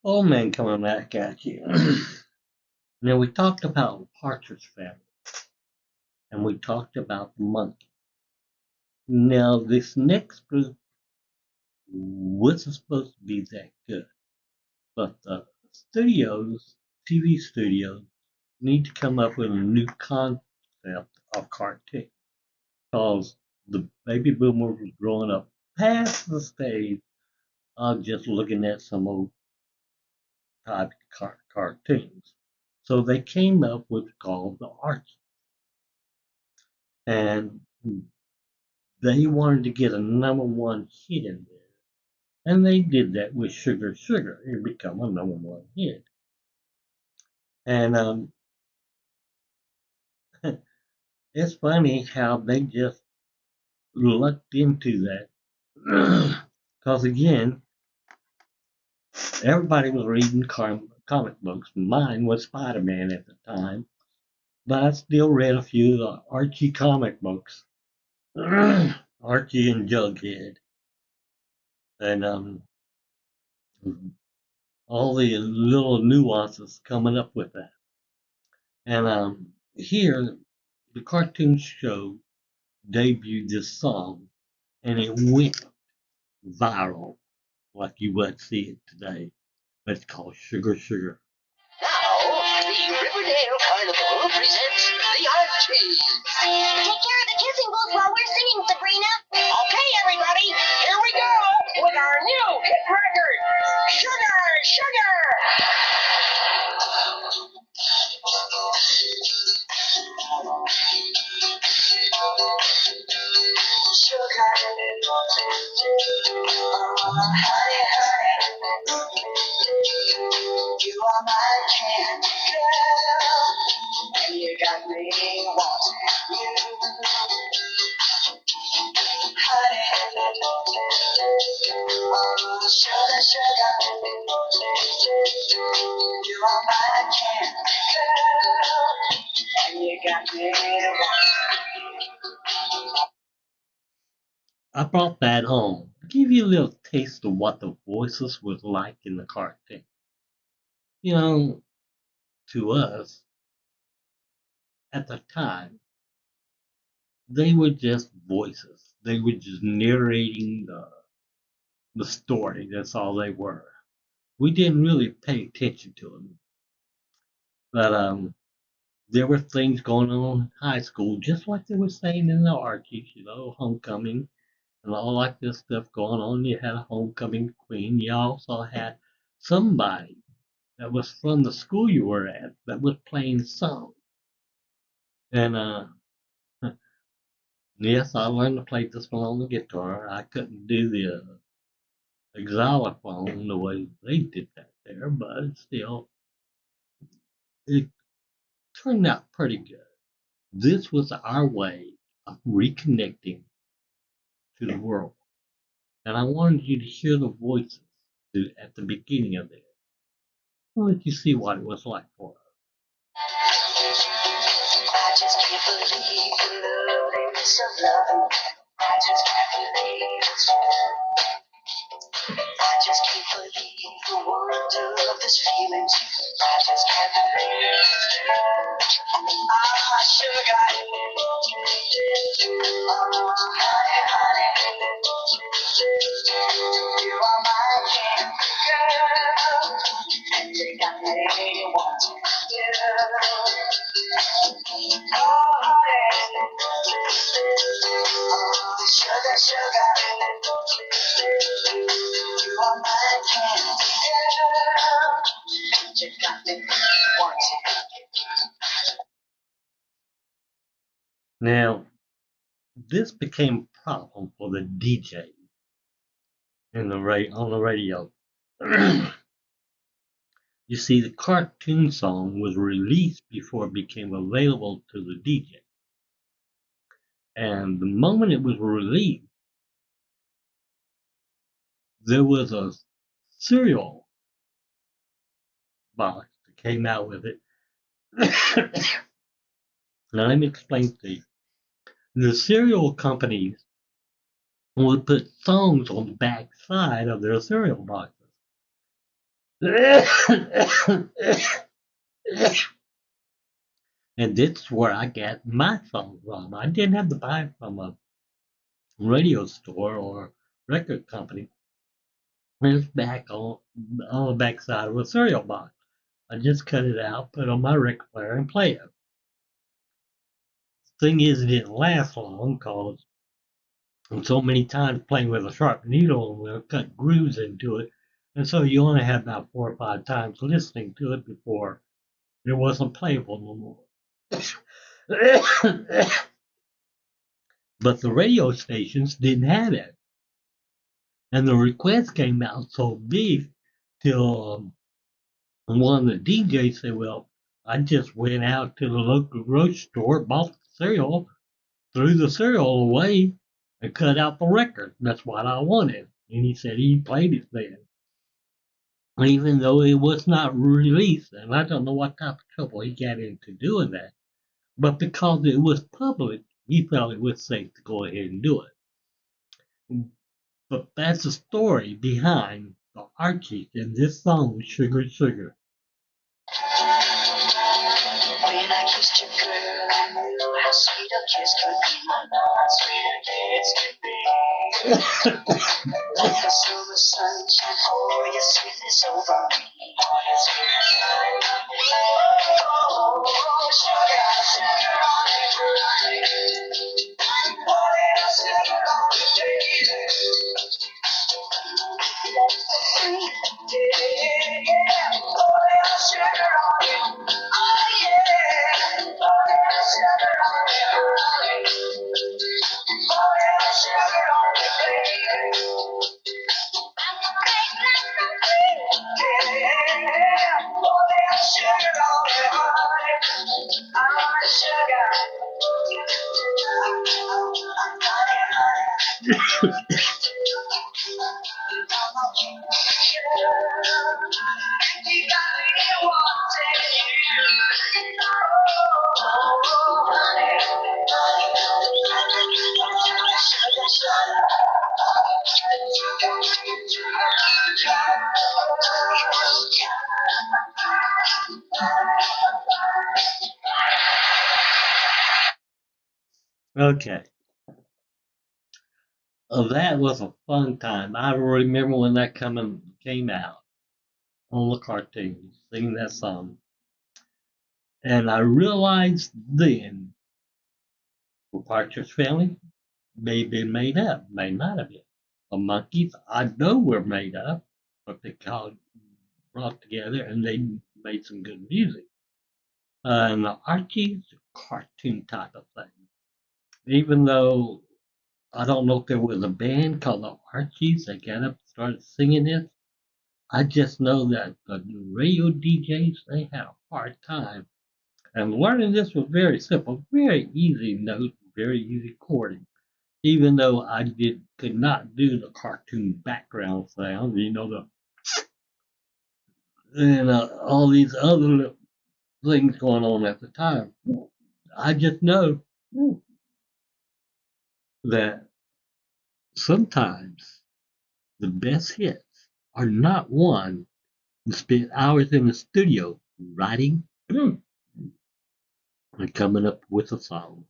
Old man coming back at you. Now we talked about Partridge Family, and we talked about the monkey. Now this next group wasn't supposed to be that good, but the studios, TV studios, need to come up with a new concept of cartoon, because the baby boomers was growing up past the stage of just looking at some old type cartoons. So they came up with called the Archie, and they wanted to get a number one hit in there. And they did that with Sugar Sugar. It became a number one hit. And it's funny how they just lucked into that. Because again, everybody was reading comic books. Mine was Spider Man at the time. But I still read a few of the Archie comic books. Archie and Jughead. And all the little nuances coming up with that. And here, the cartoon show debuted this song, and it went viral like you would see it today. But it's called Sugar Sugar. Now, the Riverdale Carnival presents the Archies. Take care of the kissing booth while we're singing, Sabrina. Okay, everybody, here we go with our new hit record, Sugar, Sugar. Sugar, oh, honey, honey, you are my candy girl, and you got me wanting you, honey, oh, sugar, sugar, you are my candy girl, and you got me wanting you. I brought that home to give you a little taste of what the voices was like in the cartoon. You know, to us at the time, they were just voices. They were just narrating the story. That's all they were. We didn't really pay attention to them. But there were things going on in high school, just like they were saying in the Archies, homecoming and all like this stuff going on. You had a homecoming queen. You also had somebody that was from the school you were at that was playing songs. And yes, I learned to play this one on the guitar. I couldn't do the xylophone the way they did that there, but still, it turned out pretty good. This was our way of reconnecting to the world. And I wanted you to hear the voices at the beginning of it. I'll let you see what it was like for us. I just can't believe the loveliness of love. I just can't believe it's true. I just can't believe the wonder of this feeling too. I just can't believe it's true. Ah, sugar. Oh, honey, honey. You are my candy girl. And you got me wanting you. Oh, honey. Oh, sugar, sugar. You are my candy girl. You got me wanting. Now, this became a problem for the DJ on the radio. You see, the cartoon song was released before it became available to the DJ. And the moment it was released, there was a cereal box that came out with it. Now, let me explain to you. The cereal companies would put songs on the back side of their cereal boxes. And this is where I got my song from. I didn't have to buy it from a radio store or record company. It's back on the backside of a cereal box. I just cut it out, put it on my record player, and play it. Thing is, it didn't last long because so many times playing with a sharp needle will cut grooves into it, and so you only have about 4 or 5 times listening to it before it wasn't playable no more. But the radio stations didn't have it, and the requests came out so big till one of the DJs said, "Well, I just went out to the local grocery store, bought the cereal, threw the cereal away, and cut out the record. That's what I wanted." And he said he played it then, even though it was not released. And I don't know what type of trouble he got into doing that. But because it was public, he felt it was safe to go ahead and do it. But that's the story behind the Archies in this song, Sugar Sugar. When I kissed your girl, I knew how sweet a kiss could be. How sweet a kiss could be. Like the silver sunshine, pour your sweetness over me. Oh, sugar, sugar on it, baby. Pour little sugar on it, baby. Sweet, yeah. Pour little sugar on it. Oh, yeah. Pour little sugar on it, honey. Pour little sugar on it, baby. Okay. That was a fun time. I remember when that came out on the cartoon, singing that song. And I realized then the Partridge Family may have been made up, may not have been. The Monkees, I know were made up, but they got brought together and they made some good music. And the Archies, cartoon type of thing. Even though I don't know if there was a band called the Archies that got up and started singing this, I just know that the radio DJs, they had a hard time. And learning this was very simple, very easy note, very easy chording. Even though I could not do the cartoon background sound, and all these other things going on at the time. I just know that sometimes the best hits are not one who spent hours in the studio writing and coming up with a song.